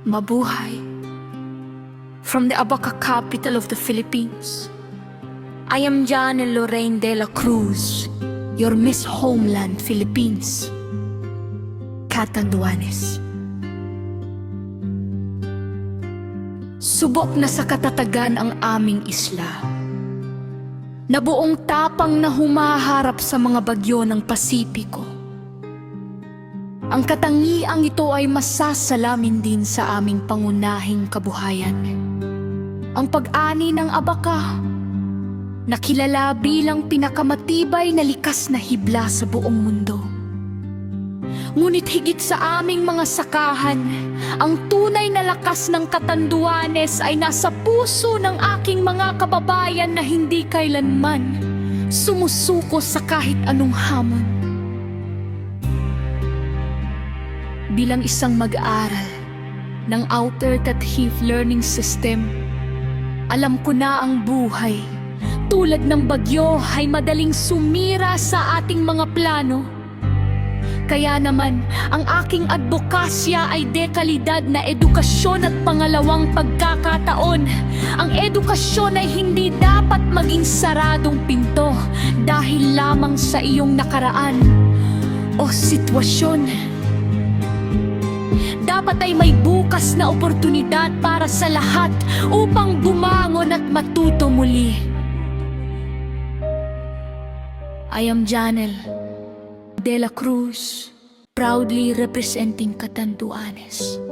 Mabuhay. From the Abaca capital of the Philippines, I am Janel Lorraine de la Cruz, your Miss Homeland Philippines, Catanduanes. Subok na sa katatagan ang aming isla, na buong tapang na humaharap sa mga bagyo ng Pasipiko. Ang katangiang ito ay masasalamin din sa aming pangunahing kabuhayan. Ang pag-ani ng Abaca, na kilala bilang pinakamatibay na likas na hibla sa buong mundo. Ngunit higit sa aming mga sakahan, ang tunay na lakas ng Catanduanes ay nasa puso ng aking mga kababayan na hindi kailanman sumusuko sa kahit anong hamon. Bilang isang mag-aaral ng Alternative Learning System, alam ko na ang buhay, tulad ng bagyo, ay madaling sumira sa ating mga plano. Kaya naman, ang aking advokasya ay dekalidad na edukasyon at pangalawang pagkakataon. Ang edukasyon ay hindi dapat maging saradong pinto dahil lamang sa iyong nakaraan o sitwasyon. Dapat ay may bukas na oportunidad para sa lahat upang bumangon at matuto muli. I am Janel de la Cruz, proudly representing Catanduanes.